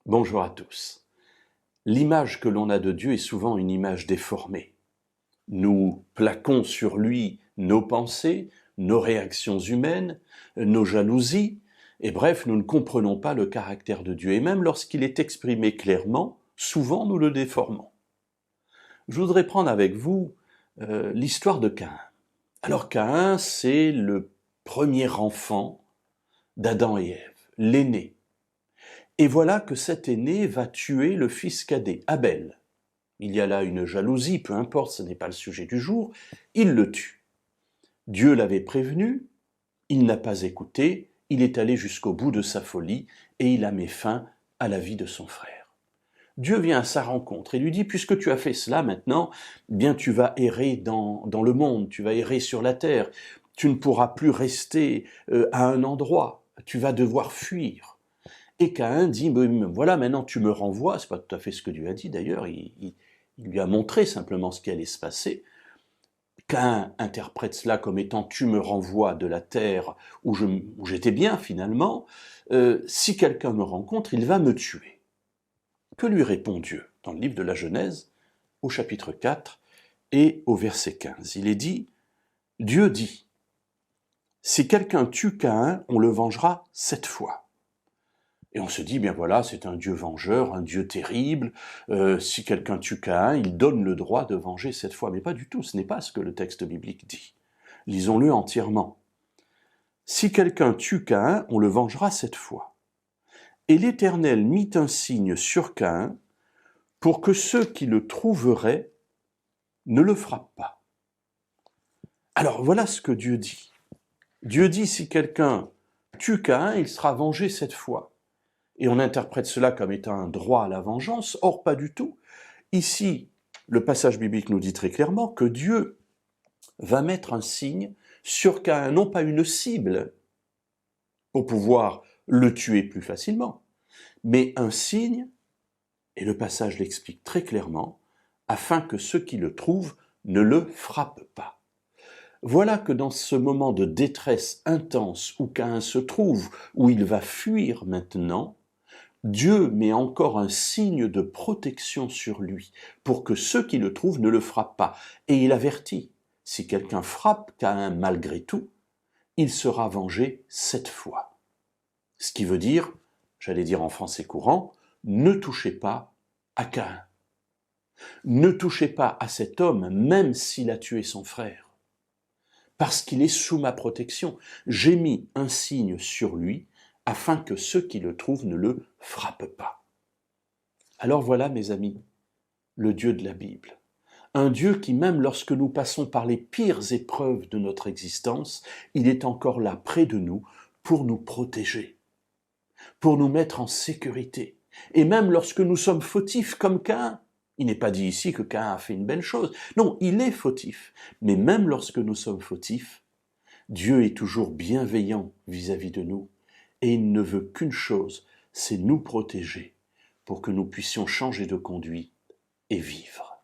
Bonjour à tous. L'image que l'on a de Dieu est souvent une image déformée. Nous plaquons sur lui nos pensées, nos réactions humaines, nos jalousies, et bref, nous ne comprenons pas le caractère de Dieu. Et même lorsqu'il est exprimé clairement, souvent nous le déformons. Je voudrais prendre avec vous l'histoire de Caïn. Alors Caïn, c'est le premier enfant d'Adam et Ève, l'aîné. Et voilà que cet aîné va tuer le fils cadet, Abel. Il y a là une jalousie, peu importe, ce n'est pas le sujet du jour, il le tue. Dieu l'avait prévenu, il n'a pas écouté, il est allé jusqu'au bout de sa folie et il a mis fin à la vie de son frère. Dieu vient à sa rencontre et lui dit, puisque tu as fait cela maintenant, bien tu vas errer dans le monde, tu vas errer sur la terre, tu ne pourras plus rester à un endroit, tu vas devoir fuir. Et Caïn dit, voilà, maintenant tu me renvoies, c'est pas tout à fait ce que Dieu a dit d'ailleurs, il lui a montré simplement ce qui allait se passer. Caïn interprète cela comme étant, tu me renvoies de la terre où j'étais bien finalement, si quelqu'un me rencontre, il va me tuer. Que lui répond Dieu dans le livre de la Genèse, au chapitre 4 et au verset 15? Il est dit, Dieu dit, si quelqu'un tue Caïn, on le vengera 7 fois. Et on se dit, bien voilà, c'est un Dieu vengeur, un Dieu terrible. Si quelqu'un tue Caïn, il donne le droit de venger 7 fois. Mais pas du tout, ce n'est pas ce que le texte biblique dit. Lisons-le entièrement. Si quelqu'un tue Caïn, on le vengera 7 fois. Et l'Éternel mit un signe sur Caïn pour que ceux qui le trouveraient ne le frappent pas. Alors voilà ce que Dieu dit. Dieu dit, si quelqu'un tue Caïn, il sera vengé 7 fois. Et on interprète cela comme étant un droit à la vengeance. Or, pas du tout. Ici, le passage biblique nous dit très clairement que Dieu va mettre un signe sur Caïn, non pas une cible, pour pouvoir le tuer plus facilement, mais un signe, et le passage l'explique très clairement, afin que ceux qui le trouvent ne le frappent pas. Voilà que dans ce moment de détresse intense où Caïn se trouve, où il va fuir maintenant, Dieu met encore un signe de protection sur lui, pour que ceux qui le trouvent ne le frappent pas. Et il avertit, si quelqu'un frappe Caïn malgré tout, il sera vengé 7 fois. Ce qui veut dire, j'allais dire en français courant, ne touchez pas à Caïn. Ne touchez pas à cet homme, même s'il a tué son frère. Parce qu'il est sous ma protection. J'ai mis un signe sur lui, afin que ceux qui le trouvent ne le frappent pas. Alors voilà, mes amis, le Dieu de la Bible. Un Dieu qui, même lorsque nous passons par les pires épreuves de notre existence, il est encore là près de nous pour nous protéger, pour nous mettre en sécurité. Et même lorsque nous sommes fautifs comme Caïn, il n'est pas dit ici que Caïn a fait une belle chose. Non, il est fautif. Mais même lorsque nous sommes fautifs, Dieu est toujours bienveillant vis-à-vis de nous. Et il ne veut qu'une chose, c'est nous protéger pour que nous puissions changer de conduite et vivre.